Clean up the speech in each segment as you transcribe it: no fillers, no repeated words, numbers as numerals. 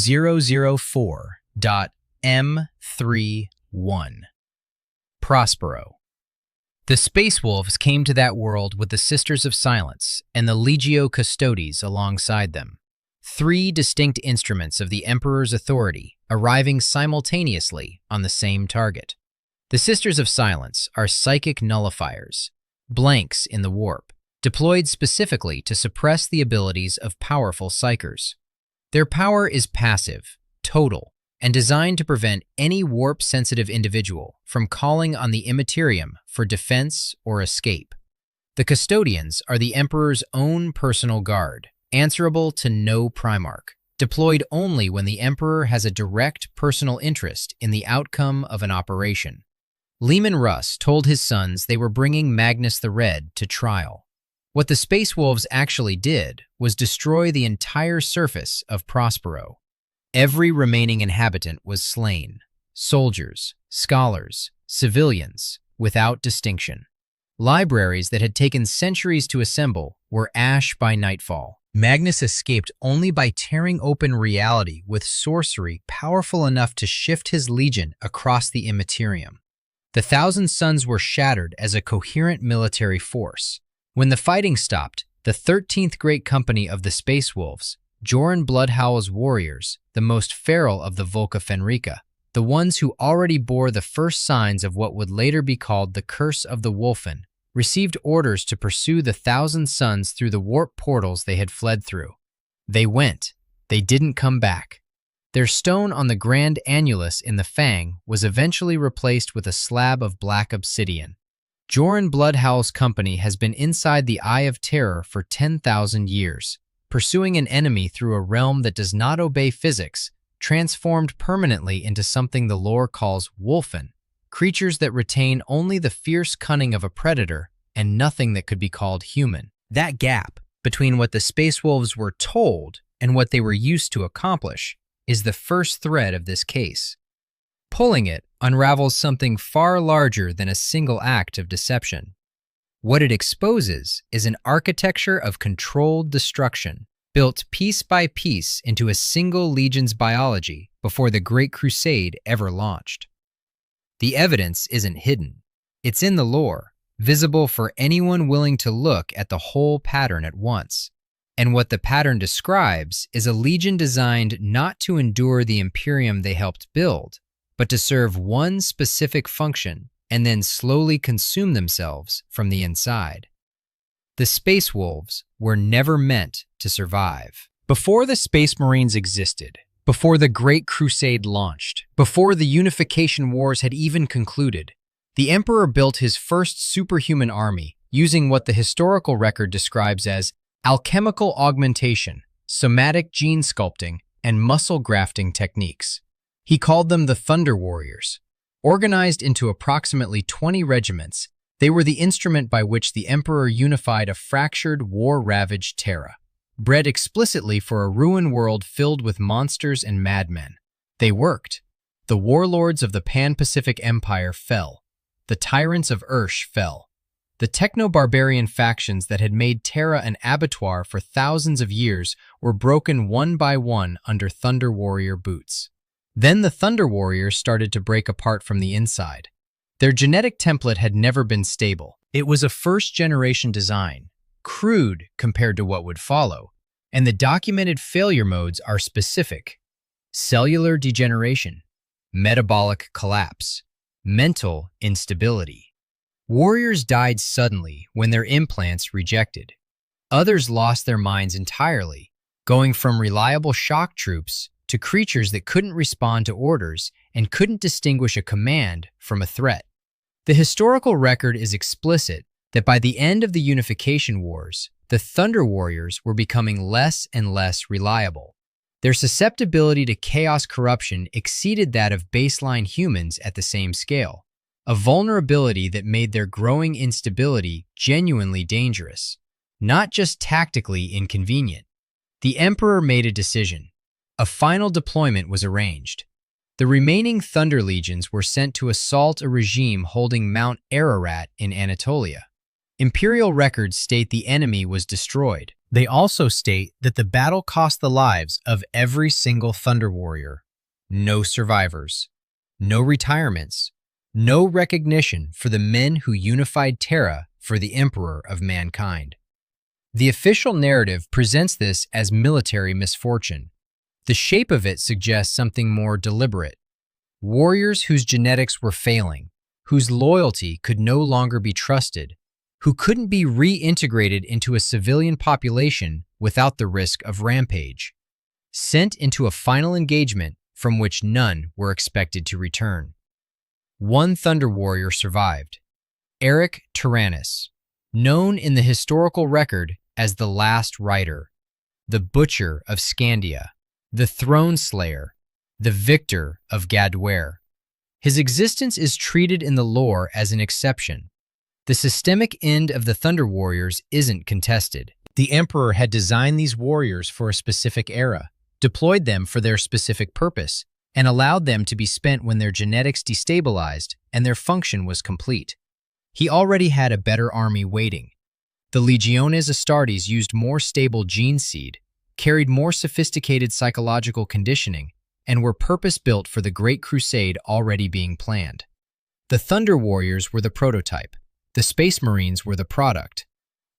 004.M31. Prospero. The Space Wolves came to that world with the Sisters of Silence and the Legio Custodes alongside them. 3 distinct instruments of the Emperor's authority, arriving simultaneously on the same target. The Sisters of Silence are psychic nullifiers, blanks in the warp, deployed specifically to suppress the abilities of powerful psykers. Their power is passive, total, and designed to prevent any warp-sensitive individual from calling on the Immaterium for defense or escape. The Custodians are the Emperor's own personal guard, answerable to no Primarch, deployed only when the Emperor has a direct personal interest in the outcome of an operation. Leman Russ told his sons they were bringing Magnus the Red to trial. What the Space Wolves actually did was destroy the entire surface of Prospero. Every remaining inhabitant was slain, soldiers, scholars, civilians, without distinction. Libraries that had taken centuries to assemble were ash by nightfall. Magnus escaped only by tearing open reality with sorcery powerful enough to shift his legion across the Immaterium. The Thousand Suns were shattered as a coherent military force. When the fighting stopped, the 13th Great Company of the Space Wolves, Jorin Bloodhowl's warriors, the most feral of the Vlka Fenryka, the ones who already bore the first signs of what would later be called the Curse of the Wulfen, received orders to pursue the Thousand Suns through the warp portals they had fled through. They went. They didn't come back. Their stone on the Grand Annulus in the Fang was eventually replaced with a slab of black obsidian. Jorin Bloodhowl's company has been inside the Eye of Terror for 10,000 years, pursuing an enemy through a realm that does not obey physics, transformed permanently into something the lore calls Wulfen, creatures that retain only the fierce cunning of a predator and nothing that could be called human. That gap between what the Space Wolves were told and what they were used to accomplish is the first thread of this case. Pulling it unravels something far larger than a single act of deception. What it exposes is an architecture of controlled destruction, built piece by piece into a single legion's biology before the Great Crusade ever launched. The evidence isn't hidden. It's in the lore, visible for anyone willing to look at the whole pattern at once. And what the pattern describes is a legion designed not to endure the Imperium they helped build, but to serve one specific function and then slowly consume themselves from the inside. The Space Wolves were never meant to survive. Before the Space Marines existed, before the Great Crusade launched, before the Unification Wars had even concluded, the Emperor built his first superhuman army using what the historical record describes as alchemical augmentation, somatic gene sculpting, and muscle grafting techniques. He called them the Thunder Warriors. Organized into approximately 20 regiments, they were the instrument by which the Emperor unified a fractured, war-ravaged Terra. Bred explicitly for a ruined world filled with monsters and madmen. They worked. The warlords of the Pan-Pacific Empire fell. The tyrants of Ursh fell. The techno-barbarian factions that had made Terra an abattoir for thousands of years were broken one by one under Thunder Warrior boots. Then the Thunder Warriors started to break apart from the inside. Their genetic template had never been stable. It was a first-generation design, crude compared to what would follow, and the documented failure modes are specific: cellular degeneration, metabolic collapse, mental instability. Warriors died suddenly when their implants rejected. Others lost their minds entirely, going from reliable shock troops to creatures that couldn't respond to orders and couldn't distinguish a command from a threat. The historical record is explicit that by the end of the Unification Wars, the Thunder Warriors were becoming less and less reliable. Their susceptibility to chaos corruption exceeded that of baseline humans at the same scale, a vulnerability that made their growing instability genuinely dangerous, not just tactically inconvenient. The Emperor made a decision. A final deployment was arranged. The remaining Thunder Legions were sent to assault a regime holding Mount Ararat in Anatolia. Imperial records state the enemy was destroyed, They also state that the battle cost the lives of every single Thunder Warrior. No survivors, no retirements, no recognition for the men who unified Terra for the Emperor of mankind. The official narrative presents this as military misfortune. The shape of it suggests something more deliberate. Warriors whose genetics were failing, whose loyalty could no longer be trusted, who couldn't be reintegrated into a civilian population without the risk of rampage, sent into a final engagement from which none were expected to return. One Thunder Warrior survived, Eric Tyrannus, known in the historical record as the Last Rider, the Butcher of Scandia, the Throne Slayer, the Victor of Gadware. His existence is treated in the lore as an exception. The systemic end of the Thunder Warriors isn't contested. The Emperor had designed these warriors for a specific era, deployed them for their specific purpose, and allowed them to be spent when their genetics destabilized and their function was complete. He already had a better army waiting. The Legiones Astartes used more stable gene seed, carried more sophisticated psychological conditioning, and were purpose-built for the Great Crusade already being planned. The Thunder Warriors were the prototype. The Space Marines were the product.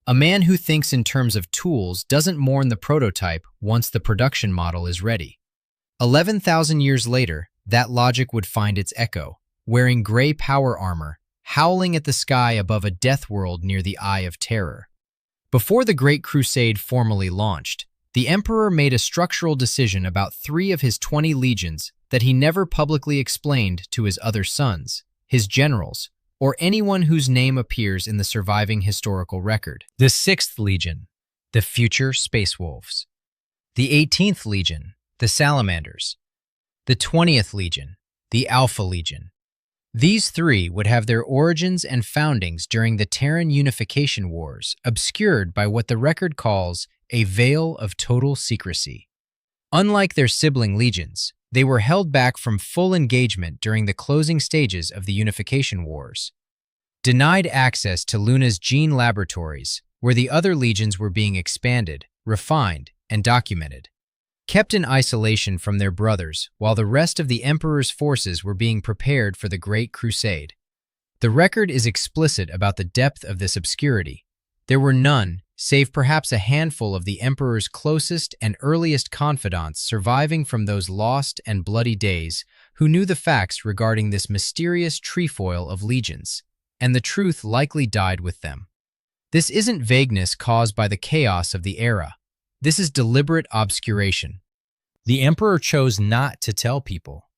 A man who thinks in terms of tools doesn't mourn the prototype once the production model is ready. 11,000 years later, that logic would find its echo, wearing gray power armor, howling at the sky above a death world near the Eye of Terror. Before the Great Crusade formally launched, the Emperor made a structural decision about 3 of his 20 legions that he never publicly explained to his other sons, his generals, or anyone whose name appears in the surviving historical record. The 6th Legion, the future Space Wolves. The 18th Legion, the Salamanders. The 20th Legion, the Alpha Legion. These 3 would have their origins and foundings during the Terran Unification Wars, obscured by what the record calls a veil of total secrecy. Unlike their sibling legions, they were held back from full engagement during the closing stages of the Unification Wars. Denied access to Luna's gene laboratories, where the other legions were being expanded, refined, and documented. Kept in isolation from their brothers while the rest of the Emperor's forces were being prepared for the Great Crusade. The record is explicit about the depth of this obscurity. There were none, save perhaps a handful of the Emperor's closest and earliest confidants surviving from those lost and bloody days, who knew the facts regarding this mysterious trefoil of legions, and the truth likely died with them. This isn't vagueness caused by the chaos of the era. This is deliberate obscuration. The Emperor chose not to tell people.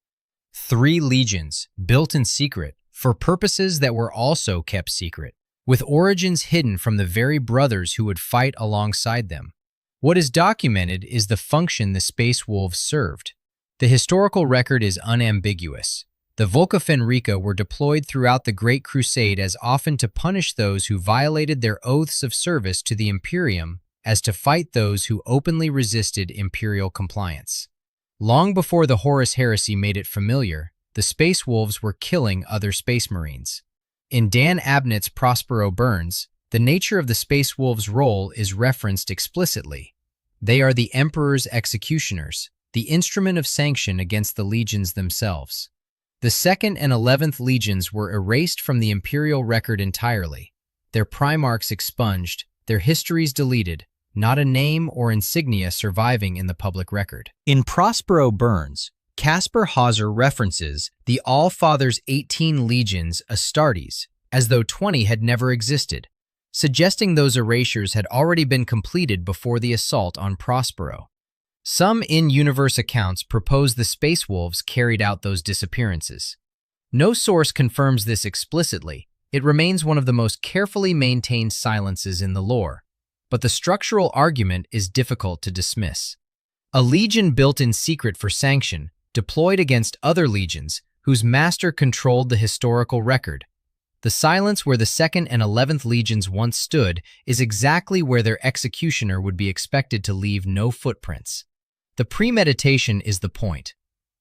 3 legions, built in secret, for purposes that were also kept secret, with origins hidden from the very brothers who would fight alongside them. What is documented is the function the Space Wolves served. The historical record is unambiguous. The Vlka Fenryka were deployed throughout the Great Crusade as often to punish those who violated their oaths of service to the Immaterium as to fight those who openly resisted imperial compliance. Long before the Horus Heresy made it familiar, the Space Wolves were killing other Space Marines. In Dan Abnett's Prospero Burns, the nature of the Space Wolves' role is referenced explicitly. They are the Emperor's executioners, the instrument of sanction against the legions themselves. The 2nd and 11th Legions were erased from the imperial record entirely, their primarchs expunged, their histories deleted, not a name or insignia surviving in the public record. In Prospero Burns, Caspar Hauser references the All-Father's 18 legions Astartes, as though 20 had never existed, suggesting those erasures had already been completed before the assault on Prospero. Some in-universe accounts propose the Space Wolves carried out those disappearances. No source confirms this explicitly. It remains one of the most carefully maintained silences in the lore, but the structural argument is difficult to dismiss. A legion built in secret for sanction, deployed against other legions whose master controlled the historical record. The silence where the 2nd and 11th Legions once stood is exactly where their executioner would be expected to leave no footprints. The premeditation is the point.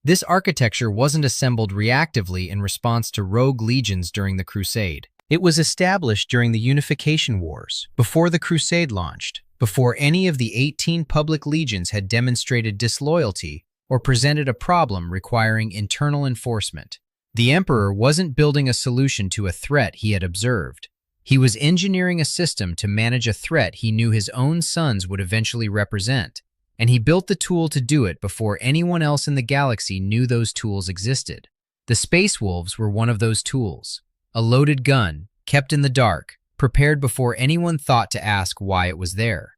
This architecture wasn't assembled reactively in response to rogue legions during the Crusade. It was established during the Unification Wars, before the Crusade launched, before any of the 18 public legions had demonstrated disloyalty or presented a problem requiring internal enforcement. The Emperor wasn't building a solution to a threat he had observed. He was engineering a system to manage a threat he knew his own sons would eventually represent, and he built the tool to do it before anyone else in the galaxy knew those tools existed. The Space Wolves were one of those tools, a loaded gun, kept in the dark, prepared before anyone thought to ask why it was there.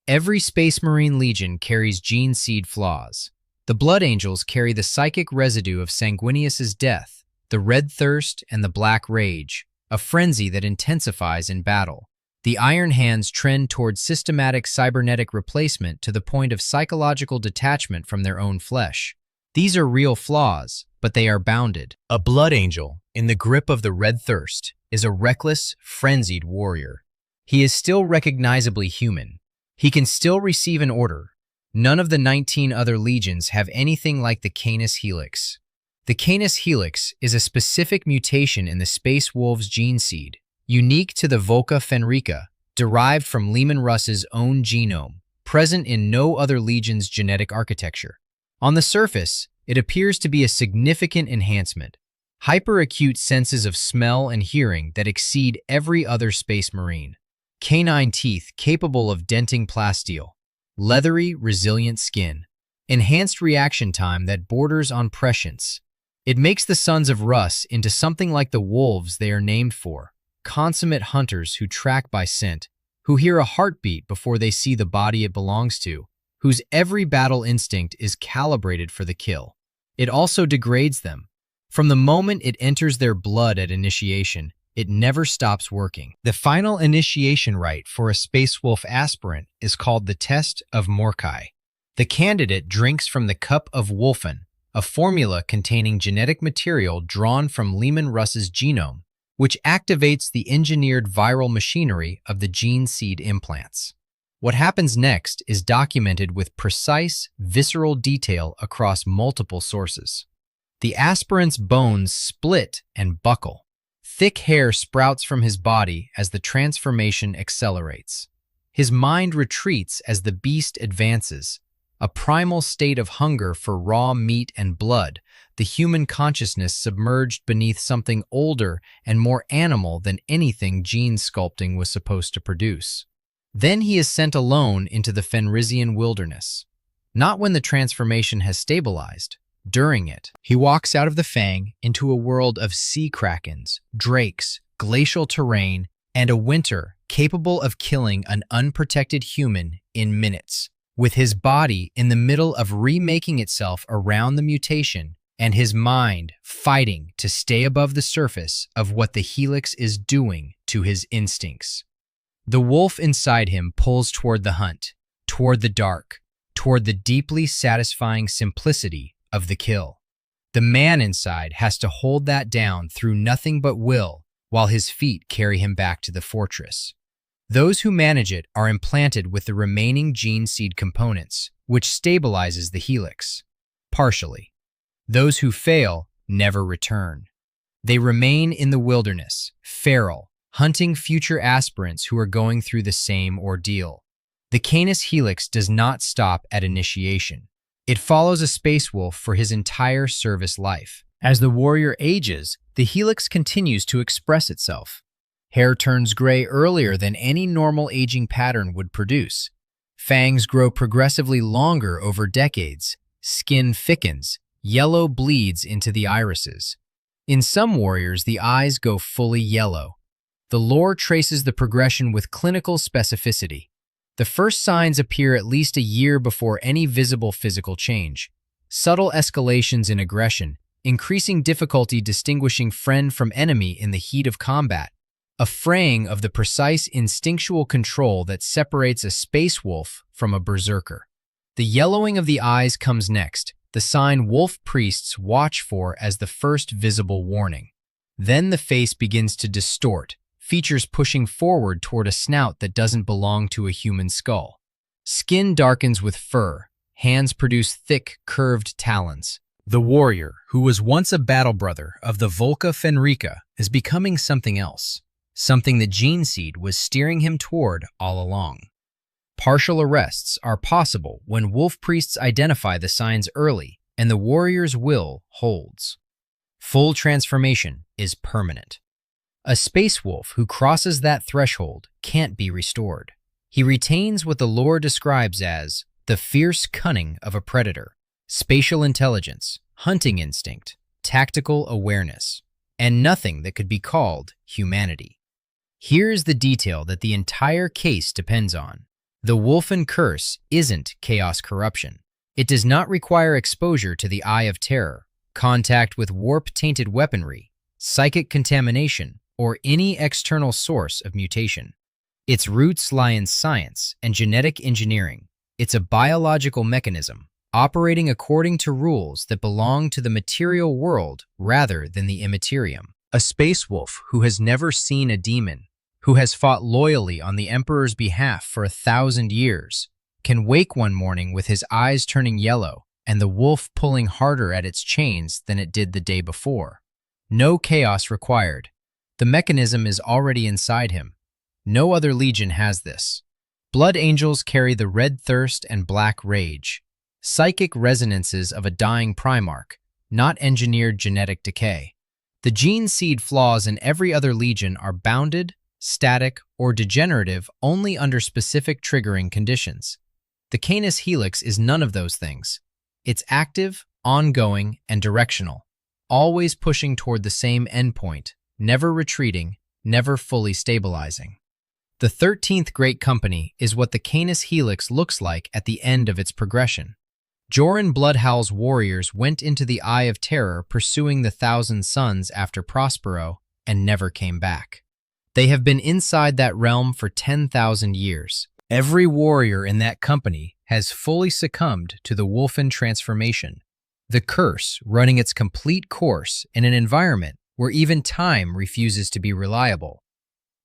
Every Space Marine Legion carries gene seed flaws. The Blood Angels carry the psychic residue of Sanguinius's death, the red thirst and the black rage, a frenzy that intensifies in battle. The Iron Hands trend toward systematic cybernetic replacement to the point of psychological detachment from their own flesh. These are real flaws, but they are bounded. A Blood Angel, in the grip of the red thirst, is a reckless, frenzied warrior. He is still recognizably human. He can still receive an order. None of the 19 other legions have anything like the Canis Helix. The Canis Helix is a specific mutation in the Space Wolves gene seed, unique to the Vlka Fenryka, derived from Leman Russ's own genome, present in no other legion's genetic architecture. On the surface, it appears to be a significant enhancement, hyper-acute senses of smell and hearing that exceed every other Space Marine, canine teeth capable of denting plasteel, leathery, resilient skin, enhanced reaction time that borders on prescience. It makes the sons of Russ into something like the wolves they are named for, consummate hunters who track by scent, who hear a heartbeat before they see the body it belongs to, whose every battle instinct is calibrated for the kill. It also degrades them. From the moment it enters their blood at initiation, it never stops working. The final initiation rite for a Space Wolf aspirant is called the Test of Morkai. The candidate drinks from the Cup of Wulfen, a formula containing genetic material drawn from Leman Russ's genome, which activates the engineered viral machinery of the gene seed implants. What happens next is documented with precise, visceral detail across multiple sources. The aspirant's bones split and buckle. Thick hair sprouts from his body as the transformation accelerates. His mind retreats as the beast advances, a primal state of hunger for raw meat and blood, the human consciousness submerged beneath something older and more animal than anything gene sculpting was supposed to produce. Then he is sent alone into the Fenrisian wilderness. Not when the transformation has stabilized. During it, he walks out of the Fang into a world of sea krakens, drakes, glacial terrain, and a winter capable of killing an unprotected human in minutes. With his body in the middle of remaking itself around the mutation, and his mind fighting to stay above the surface of what the Helix is doing to his instincts. The wolf inside him pulls toward the hunt, toward the dark, toward the deeply satisfying simplicity of the kill. The man inside has to hold that down through nothing but will while his feet carry him back to the fortress. Those who manage it are implanted with the remaining gene seed components, which stabilizes the helix, partially. Those who fail never return. They remain in the wilderness, feral, hunting future aspirants who are going through the same ordeal. The Canis Helix does not stop at initiation. It follows a space wolf for his entire service life. As the warrior ages, the helix continues to express itself. Hair turns gray earlier than any normal aging pattern would produce. Fangs grow progressively longer over decades. Skin thickens. Yellow bleeds into the irises. In some warriors, the eyes go fully yellow. The lore traces the progression with clinical specificity. The first signs appear at least a year before any visible physical change. Subtle escalations in aggression, increasing difficulty distinguishing friend from enemy in the heat of combat, a fraying of the precise instinctual control that separates a space wolf from a berserker. The yellowing of the eyes comes next, the sign wolf priests watch for as the first visible warning. Then the face begins to distort, features pushing forward toward a snout that doesn't belong to a human skull. Skin darkens with fur, hands produce thick, curved talons. The warrior, who was once a battle brother of the Vlka Fenryka, is becoming something else, something the gene seed was steering him toward all along. Partial arrests are possible when wolf priests identify the signs early and the warrior's will holds. Full transformation is permanent. A space wolf who crosses that threshold can't be restored. He retains what the lore describes as the fierce cunning of a predator, spatial intelligence, hunting instinct, tactical awareness, and nothing that could be called humanity. Here's the detail that the entire case depends on. The Wulfen curse isn't chaos corruption. It does not require exposure to the Eye of Terror, contact with warp-tainted weaponry, psychic contamination, or any external source of mutation. Its roots lie in science and genetic engineering. It's a biological mechanism, operating according to rules that belong to the material world rather than the Immaterium. A space wolf who has never seen a demon, who has fought loyally on the Emperor's behalf for 1,000 years, can wake one morning with his eyes turning yellow and the wolf pulling harder at its chains than it did the day before. No chaos required. The mechanism is already inside him. No other legion has this. Blood angels carry the red thirst and black rage, psychic resonances of a dying Primarch, not engineered genetic decay. The gene seed flaws in every other legion are bounded, static, or degenerative only under specific triggering conditions. The Canis Helix is none of those things. It's active, ongoing, and directional, always pushing toward the same endpoint, never retreating, never fully stabilizing. The 13th Great Company is what the Canis Helix looks like at the end of its progression. Jorin Bloodhowl's warriors went into the Eye of Terror pursuing the Thousand Suns after Prospero and never came back. They have been inside that realm for 10,000 years. Every warrior in that company has fully succumbed to the Wulfen transformation, the curse running its complete course in an environment where even time refuses to be reliable.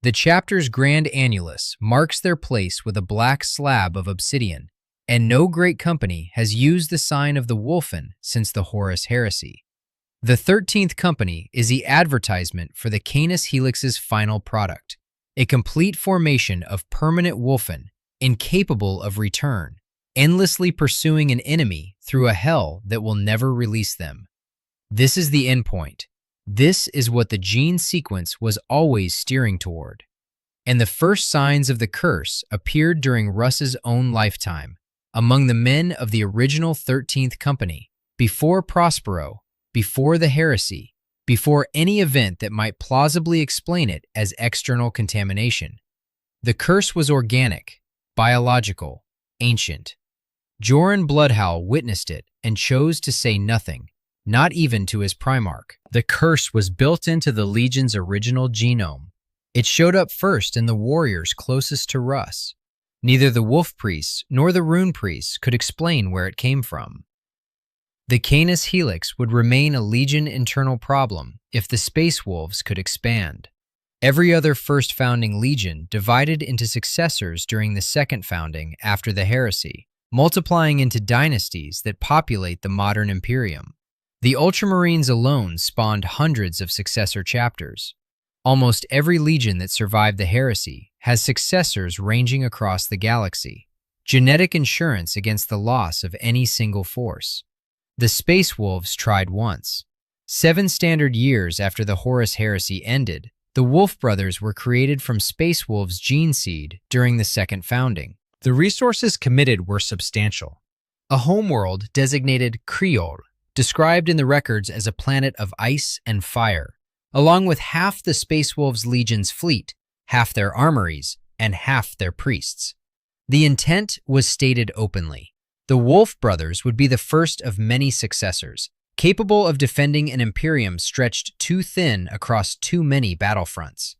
The chapter's Grand Annulus marks their place with a black slab of obsidian, and no great company has used the sign of the Wulfen since the Horus Heresy. The 13th Company is the advertisement for the Canis Helix's final product, a complete formation of permanent Wulfen, incapable of return, endlessly pursuing an enemy through a hell that will never release them. This is the endpoint. This is what the gene sequence was always steering toward. And the first signs of the curse appeared during Russ's own lifetime, among the men of the original 13th Company, before Prospero, before the heresy, before any event that might plausibly explain it as external contamination. The curse was organic, biological, ancient. Jorin Bloodhowl witnessed it and chose to say nothing, not even to his Primarch. The curse was built into the Legion's original genome. It showed up first in the warriors closest to Russ. Neither the Wolf Priests nor the Rune Priests could explain where it came from. The Canis Helix would remain a Legion internal problem if the Space Wolves could expand. Every other first founding Legion divided into successors during the second founding after the heresy, multiplying into dynasties that populate the modern Imperium. The Ultramarines alone spawned hundreds of successor chapters. Almost every Legion that survived the heresy has successors ranging across the galaxy, genetic insurance against the loss of any single force. The Space Wolves tried once. 7 standard years after the Horus Heresy ended, the Wolf Brothers were created from Space Wolves' gene seed during the second founding. The resources committed were substantial. A homeworld designated Creole, described in the records as a planet of ice and fire, along with half the Space Wolves' Legion's fleet, half their armories, and half their priests. The intent was stated openly. The Wolf Brothers would be the first of many successors, capable of defending an Imperium stretched too thin across too many battlefronts.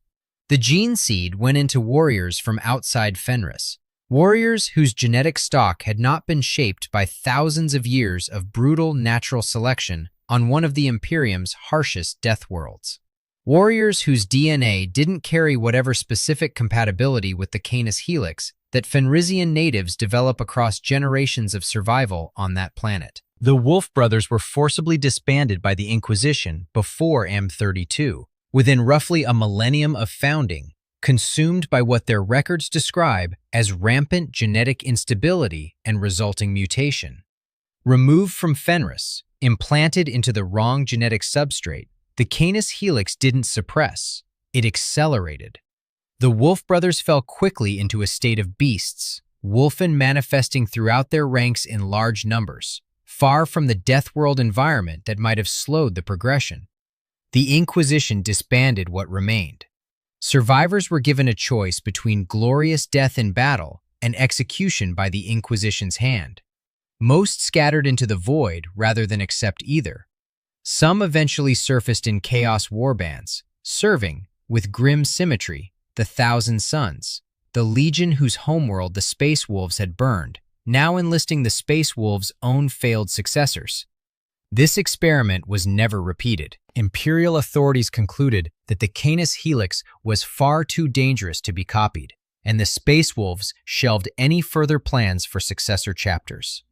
The gene seed went into warriors from outside Fenris, warriors whose genetic stock had not been shaped by thousands of years of brutal natural selection on one of the Imperium's harshest death worlds. Warriors whose DNA didn't carry whatever specific compatibility with the Canis Helix that Fenrisian natives develop across generations of survival on that planet. The Wolf Brothers were forcibly disbanded by the Inquisition before M32, within roughly a millennium of founding, consumed by what their records describe as rampant genetic instability and resulting mutation. Removed from Fenris, implanted into the wrong genetic substrate, the Canis helix didn't suppress, it accelerated. The Wolf brothers fell quickly into a state of beasts, Wulfen manifesting throughout their ranks in large numbers, far from the death world environment that might have slowed the progression. The Inquisition disbanded what remained. Survivors were given a choice between glorious death in battle and execution by the Inquisition's hand. Most scattered into the void rather than accept either. Some eventually surfaced in chaos warbands, serving, with grim symmetry, the Thousand Sons, the legion whose homeworld the Space Wolves had burned, now enlisting the Space Wolves' own failed successors. This experiment was never repeated. Imperial authorities concluded that the Canis helix was far too dangerous to be copied, and the Space Wolves shelved any further plans for successor chapters.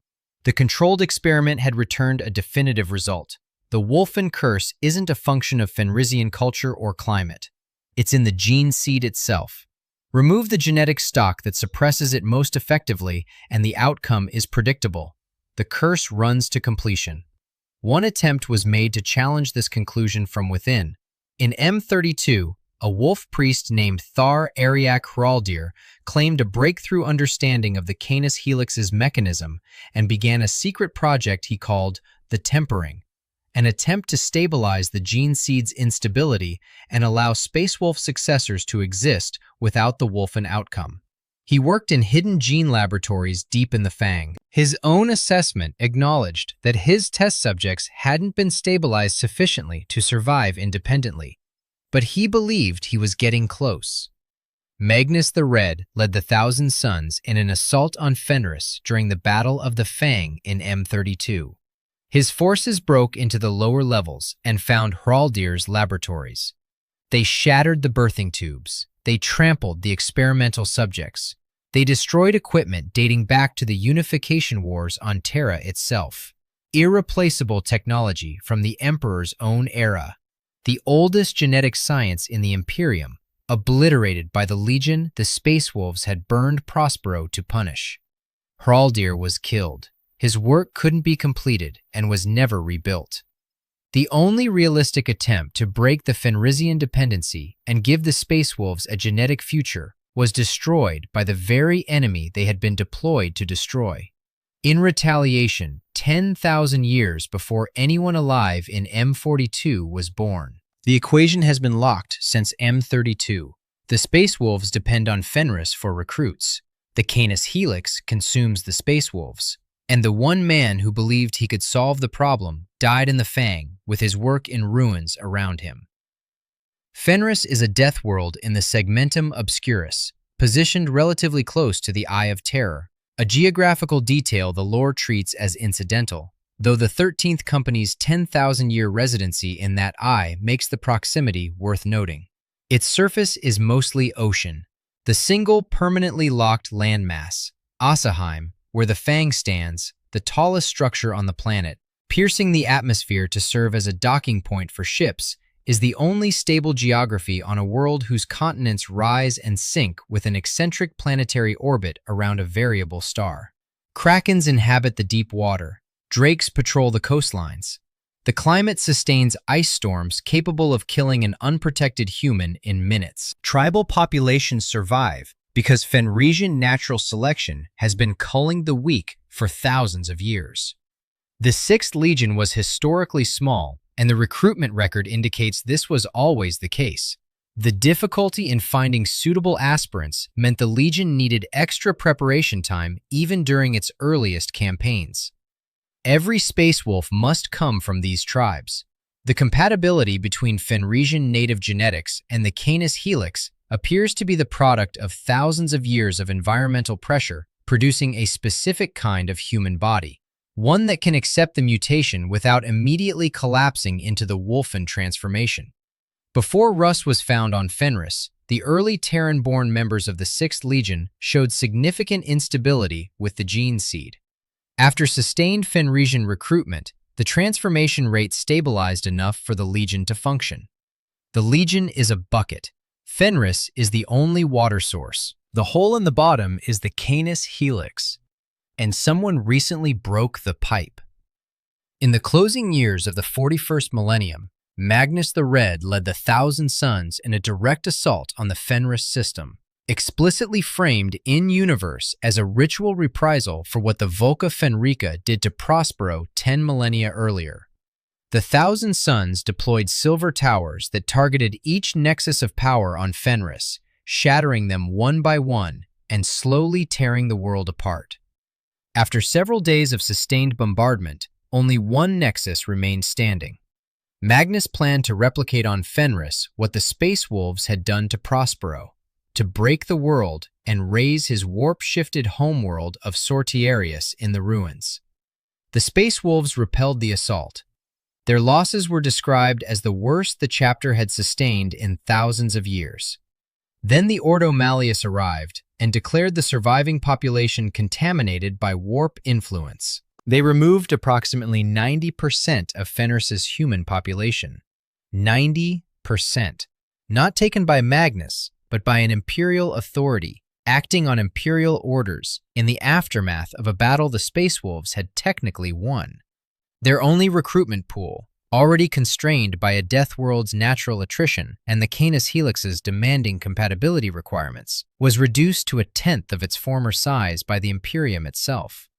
The controlled experiment had returned a definitive result. The Wulfen curse isn't a function of Fenrisian culture or climate. It's in the gene seed itself. Remove the genetic stock that suppresses it most effectively, and the outcome is predictable. The curse runs to completion. One attempt was made to challenge this conclusion from within. In M32, a wolf priest named Thar Ariak Hraldir claimed a breakthrough understanding of the Canis helix's mechanism and began a secret project he called the Tempering, an attempt to stabilize the gene seed's instability and allow Space Wolf successors to exist without the Wulfen outcome. He worked in hidden gene laboratories deep in the Fang. His own assessment acknowledged that his test subjects hadn't been stabilized sufficiently to survive independently, but he believed he was getting close. Magnus the Red led the Thousand Sons in an assault on Fenris during the Battle of the Fang in M32. His forces broke into the lower levels and found Hraldir's laboratories. They shattered the birthing tubes. They trampled the experimental subjects. They destroyed equipment dating back to the Unification Wars on Terra itself. Irreplaceable technology from the Emperor's own era. The oldest genetic science in the Immaterium, obliterated by the Legion the Space Wolves had burned Prospero to punish. Hraldir was killed. His work couldn't be completed and was never rebuilt. The only realistic attempt to break the Fenrisian dependency and give the Space Wolves a genetic future was destroyed by the very enemy they had been deployed to destroy. In retaliation, 10,000 years before anyone alive in M42 was born. The equation has been locked since M32. The Space Wolves depend on Fenris for recruits. The Canis helix consumes the Space Wolves. And the one man who believed he could solve the problem died in the Fang, with his work in ruins around him. Fenris is a death world in the Segmentum Obscurus, positioned relatively close to the Eye of Terror, a geographical detail the lore treats as incidental, though the 13th Company's 10,000-year residency in that eye makes the proximity worth noting. Its surface is mostly ocean. The single permanently locked landmass, Asaheim, where the Fang stands, the tallest structure on the planet, piercing the atmosphere to serve as a docking point for ships, is the only stable geography on a world whose continents rise and sink with an eccentric planetary orbit around a variable star. Krakens inhabit the deep water. Drakes patrol the coastlines. The climate sustains ice storms capable of killing an unprotected human in minutes. Tribal populations survive because Fenrisian natural selection has been culling the weak for thousands of years. The 6th Legion was historically small, and the recruitment record indicates this was always the case. The difficulty in finding suitable aspirants meant the Legion needed extra preparation time even during its earliest campaigns. Every Space Wolf must come from these tribes. The compatibility between Fenrisian native genetics and the Canis helix appears to be the product of thousands of years of environmental pressure producing a specific kind of human body, one that can accept the mutation without immediately collapsing into the Wulfen transformation. Before Russ was found on Fenris, the early Terran-born members of the 6th Legion showed significant instability with the gene seed. After sustained Fenrisian recruitment, the transformation rate stabilized enough for the Legion to function. The Legion is a bucket. Fenris is the only water source. The hole in the bottom is the Canis helix, and someone recently broke the pipe. In the closing years of the 41st millennium, Magnus the Red led the Thousand Sons in a direct assault on the Fenris system, explicitly framed in-universe as a ritual reprisal for what the Vlka Fenryka did to Prospero 10 millennia earlier. The Thousand Sons deployed silver towers that targeted each nexus of power on Fenris, shattering them one by one and slowly tearing the world apart. After several days of sustained bombardment, only one nexus remained standing. Magnus planned to replicate on Fenris what the Space Wolves had done to Prospero, to break the world and raise his warp-shifted homeworld of Sortiarius in the ruins. The Space Wolves repelled the assault. Their losses were described as the worst the chapter had sustained in thousands of years. Then the Ordo Malleus arrived and declared the surviving population contaminated by warp influence. They removed approximately 90% of Fenris's human population. 90%. Not taken by Magnus, but by an imperial authority, acting on imperial orders in the aftermath of a battle the Space Wolves had technically won. Their only recruitment pool, already constrained by a death world's natural attrition and the Canis Helix's demanding compatibility requirements, was reduced to a tenth of its former size by the Immaterium itself.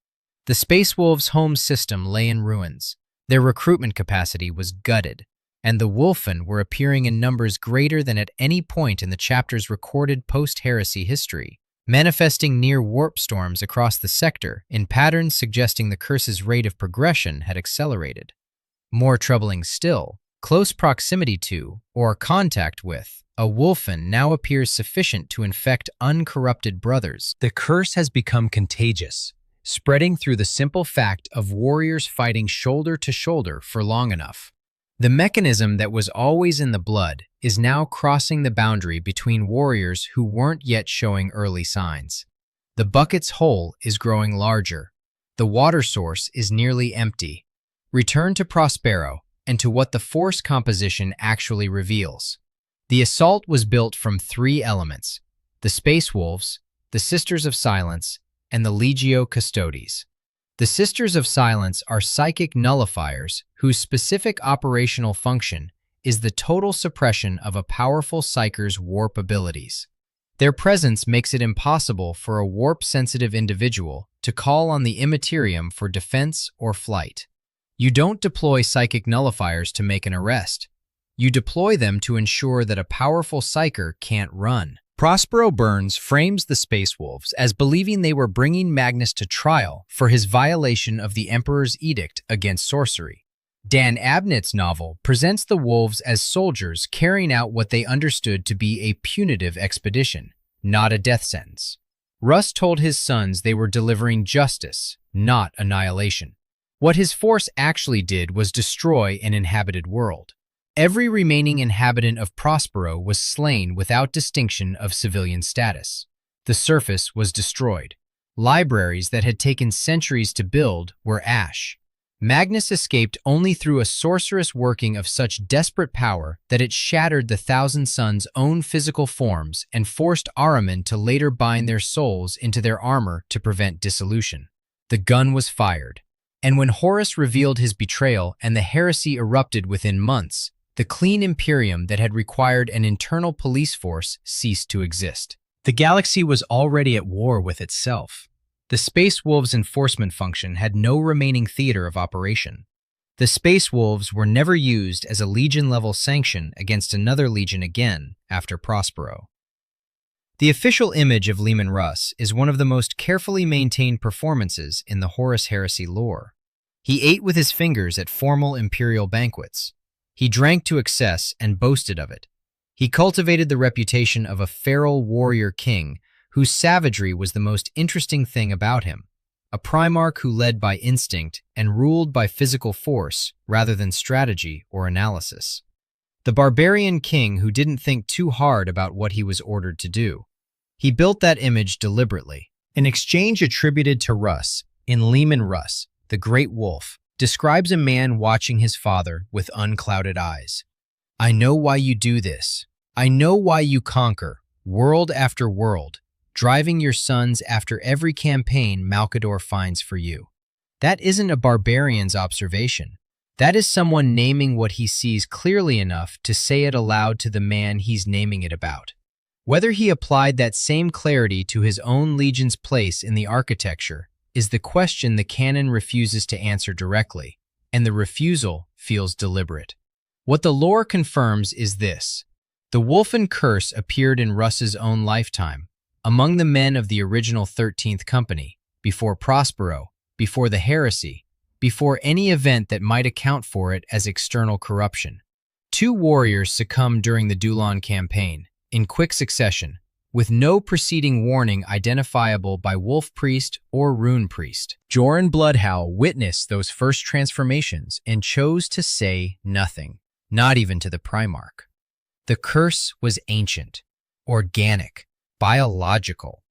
The Space Wolves' home system lay in ruins. Their recruitment capacity was gutted, and the Wulfen were appearing in numbers greater than at any point in the chapter's recorded post-heresy history, manifesting near warp storms across the sector in patterns suggesting the curse's rate of progression had accelerated. More troubling still, close proximity to, or contact with, a Wulfen now appears sufficient to infect uncorrupted brothers. The curse has become contagious, spreading through the simple fact of warriors fighting shoulder to shoulder for long enough. The mechanism that was always in the blood is now crossing the boundary between warriors who weren't yet showing early signs. The bucket's hole is growing larger. The water source is nearly empty. Return to Prospero and to what the force composition actually reveals. The assault was built from three elements: the Space Wolves, the Sisters of Silence, and the Legio Custodes. The Sisters of Silence are psychic nullifiers whose specific operational function is the total suppression of a powerful psyker's warp abilities. Their presence makes it impossible for a warp-sensitive individual to call on the Immaterium for defense or flight. You don't deploy psychic nullifiers to make an arrest. You deploy them to ensure that a powerful psyker can't run. Prospero Burns frames the Space Wolves as believing they were bringing Magnus to trial for his violation of the Emperor's edict against sorcery. Dan Abnett's novel presents the Wolves as soldiers carrying out what they understood to be a punitive expedition, not a death sentence. Russ told his sons they were delivering justice, not annihilation. What his force actually did was destroy an inhabited world. Every remaining inhabitant of Prospero was slain without distinction of civilian status. The surface was destroyed. Libraries that had taken centuries to build were ash. Magnus escaped only through a sorcerous working of such desperate power that it shattered the Thousand Sons' own physical forms and forced Ahriman to later bind their souls into their armor to prevent dissolution. The gun was fired. And when Horus revealed his betrayal and the heresy erupted within months, the clean Imperium that had required an internal police force ceased to exist. The galaxy was already at war with itself. The Space Wolves' enforcement function had no remaining theater of operation. The Space Wolves were never used as a Legion-level sanction against another Legion again after Prospero. The official image of Leman Russ is one of the most carefully maintained performances in the Horus Heresy lore. He ate with his fingers at formal imperial banquets. He drank to excess and boasted of it. He cultivated the reputation of a feral warrior king whose savagery was the most interesting thing about him, a Primarch who led by instinct and ruled by physical force rather than strategy or analysis. The barbarian king who didn't think too hard about what he was ordered to do. He built that image deliberately. An exchange attributed to Russ in Leman Russ, the Great Wolf, describes a man watching his father with unclouded eyes. "I know why you do this. I know why you conquer, world after world, driving your sons after every campaign Malkador finds for you. That isn't a barbarian's observation. That is someone naming what he sees clearly enough to say it aloud to the man he's naming it about. Whether he applied that same clarity to his own legion's place in the architecture is the question the canon refuses to answer directly, and the refusal feels deliberate. What the lore confirms is this. The Wulfen curse appeared in Russ's own lifetime, among the men of the original 13th Company, before Prospero, before the heresy, before any event that might account for it as external corruption. 2 warriors succumbed during the Dulon campaign, in quick succession, with no preceding warning identifiable by Wolf Priest or Rune Priest. Jorin Bloodhowl witnessed those first transformations and chose to say nothing, not even to the Primarch. The curse was ancient, organic, biological.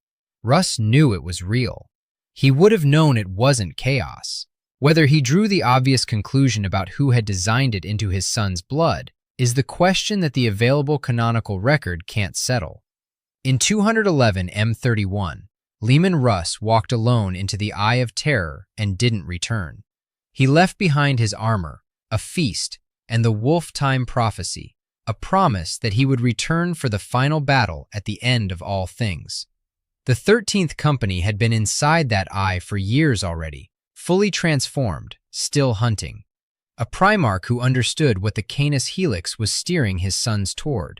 Russ knew it was real. He would have known it wasn't chaos. Whether he drew the obvious conclusion about who had designed it into his son's blood is the question that the available canonical record can't settle. In 211 M31, Leman Russ walked alone into the Eye of Terror and didn't return. He left behind his armor, a feast, and the Wolf Time prophecy, a promise that he would return for the final battle at the end of all things. The 13th Company had been inside that eye for years already, fully transformed, still hunting. A Primarch who understood what the Canis Helix was steering his sons toward,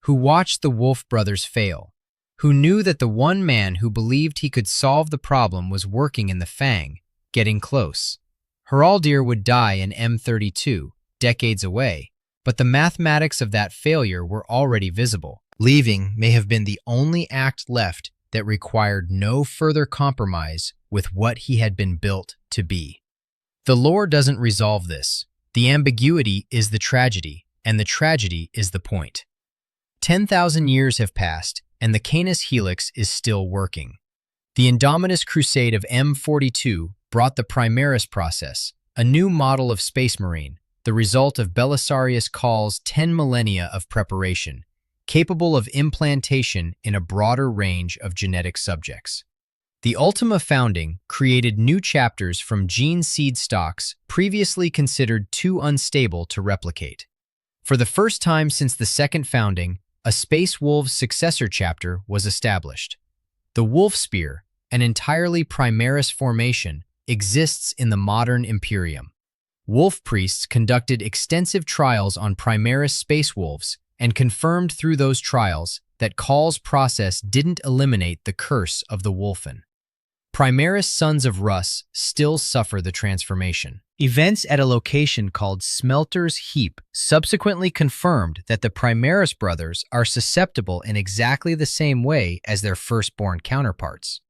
who watched the Wolf brothers fail, who knew that the one man who believed he could solve the problem was working in the Fang, getting close. Heraldir would die in M32, decades away, but the mathematics of that failure were already visible. Leaving may have been the only act left that required no further compromise with what he had been built to be. The lore doesn't resolve this. The ambiguity is the tragedy, and the tragedy is the point. 10,000 years have passed, and the Canis Helix is still working. The Indominus Crusade of M42 brought the Primaris process, a new model of Space Marine, the result of Belisarius Call's 10 millennia of preparation, capable of implantation in a broader range of genetic subjects. The Ultima Founding created new chapters from gene seed stocks previously considered too unstable to replicate. For the first time since the Second Founding, a Space Wolves successor chapter was established. The Wolf Spear, an entirely Primaris formation, exists in the modern Imperium. Wolf priests conducted extensive trials on Primaris space wolves and confirmed through those trials that Call's process didn't eliminate the curse of the Wulfen. Primaris sons of Russ still suffer the transformation. Events at a location called Smelter's Heap subsequently confirmed that the Primaris brothers are susceptible in exactly the same way as their firstborn counterparts.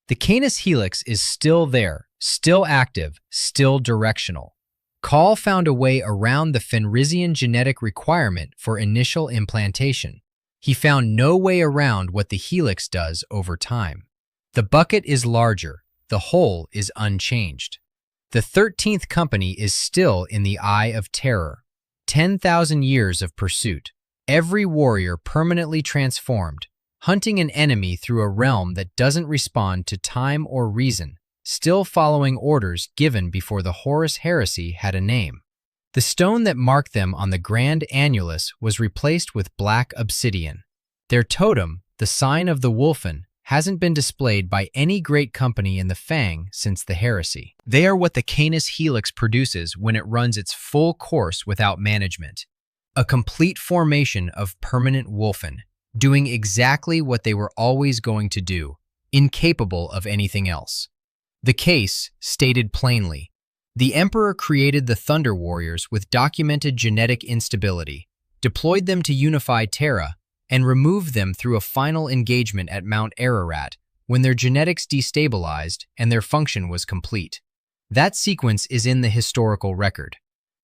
The Canis Helix is still there, still active, still directional. Call found a way around the Fenrysian genetic requirement for initial implantation. He found no way around what the Helix does over time. The bucket is larger, the hole is unchanged. The 13th Company is still in the Eye of Terror. 10,000 years of pursuit. Every warrior permanently transformed, hunting an enemy through a realm that doesn't respond to time or reason, still following orders given before the Horus heresy had a name. The stone that marked them on the Grand Annulus was replaced with black obsidian. Their totem, the sign of the Wulfen, hasn't been displayed by any great company in the Fang since the heresy. They are what the Canis Helix produces when it runs its full course without management. A complete formation of permanent Wulfen, doing exactly what they were always going to do, incapable of anything else. The case, stated plainly, the Emperor created the Thunder Warriors with documented genetic instability, deployed them to unify Terra, and removed them through a final engagement at Mount Ararat when their genetics destabilized and their function was complete. That sequence is in the historical record.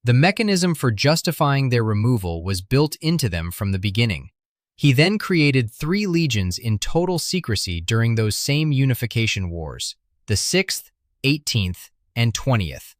The mechanism for justifying their removal was built into them from the beginning. He then created 3 legions in total secrecy during those same unification wars, the 6th, 18th, and 20th,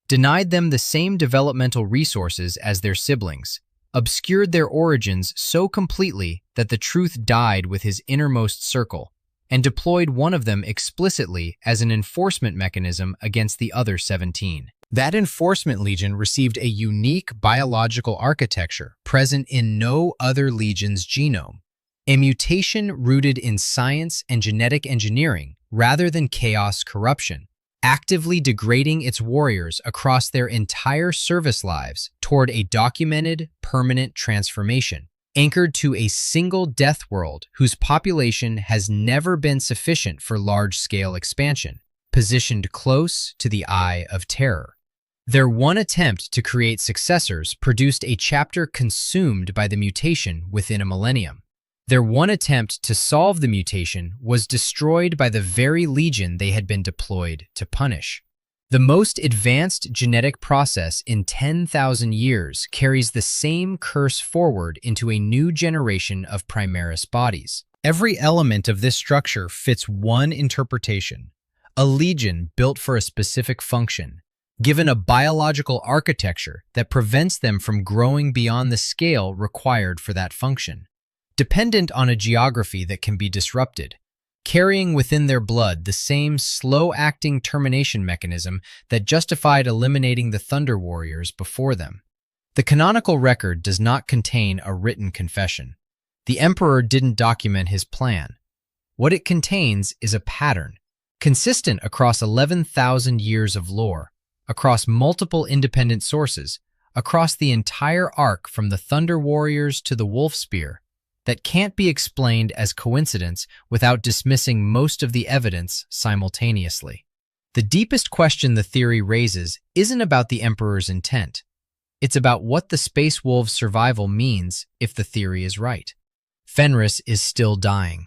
denied them the same developmental resources as their siblings, obscured their origins so completely that the truth died with his innermost circle, and deployed one of them explicitly as an enforcement mechanism against the other 17. That enforcement legion received a unique biological architecture present in no other legion's genome, a mutation rooted in science and genetic engineering rather than chaos corruption, actively degrading its warriors across their entire service lives toward a documented, permanent transformation, anchored to a single death world whose population has never been sufficient for large-scale expansion, positioned close to the Eye of Terror. Their one attempt to create successors produced a chapter consumed by the mutation within a millennium. Their one attempt to solve the mutation was destroyed by the very legion they had been deployed to punish. The most advanced genetic process in 10,000 years carries the same curse forward into a new generation of Primaris bodies. Every element of this structure fits one interpretation: a legion built for a specific function, given a biological architecture that prevents them from growing beyond the scale required for that function, dependent on a geography that can be disrupted, carrying within their blood the same slow-acting termination mechanism that justified eliminating the Thunder Warriors before them. The canonical record does not contain a written confession. The Emperor didn't document his plan. What it contains is a pattern, consistent across 11,000 years of lore, across multiple independent sources, across the entire arc from the Thunder Warriors to the Wolf Spear, that can't be explained as coincidence without dismissing most of the evidence simultaneously. The deepest question the theory raises isn't about the Emperor's intent. It's about what the Space Wolves' survival means if the theory is right. Fenris is still dying.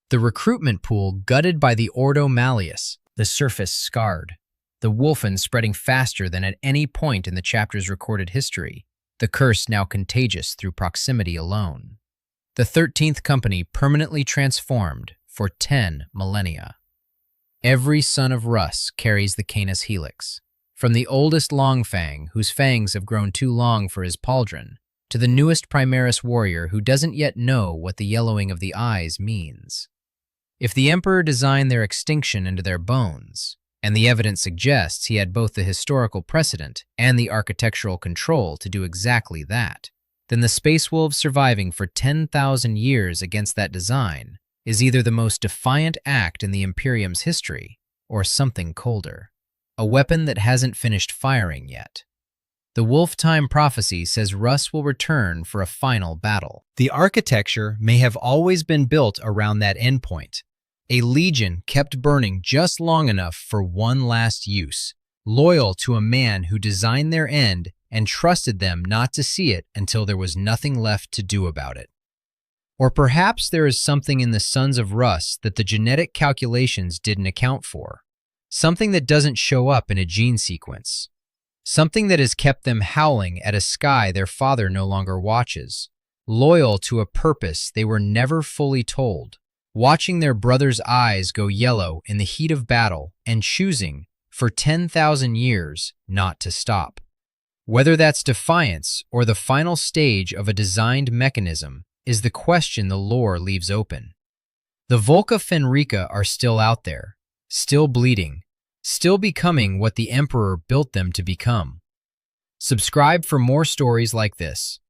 The recruitment pool gutted by the Ordo Malleus, the surface scarred. The Wulfen spreading faster than at any point in the chapter's recorded history, the curse now contagious through proximity alone. The 13th Company permanently transformed for 10 millennia. Every son of Russ carries the Canis Helix, from the oldest Longfang, whose fangs have grown too long for his pauldron, to the newest Primaris warrior who doesn't yet know what the yellowing of the eyes means. If the Emperor designed their extinction into their bones, and the evidence suggests he had both the historical precedent and the architectural control to do exactly that, then the Space Wolves surviving for 10,000 years against that design is either the most defiant act in the Imperium's history or something colder, a weapon that hasn't finished firing yet. The Wolf Time prophecy says Russ will return for a final battle. The architecture may have always been built around that endpoint. A legion kept burning just long enough for one last use, loyal to a man who designed their end and trusted them not to see it until there was nothing left to do about it. Or perhaps there is something in the Sons of Russ that the genetic calculations didn't account for, something that doesn't show up in a gene sequence, something that has kept them howling at a sky their father no longer watches, loyal to a purpose they were never fully told, watching their brother's eyes go yellow in the heat of battle and choosing, for 10,000 years, not to stop. Whether that's defiance or the final stage of a designed mechanism is the question the lore leaves open. The Vlka Fenryka are still out there, still bleeding, still becoming what the Emperor built them to become. Subscribe for more stories like this.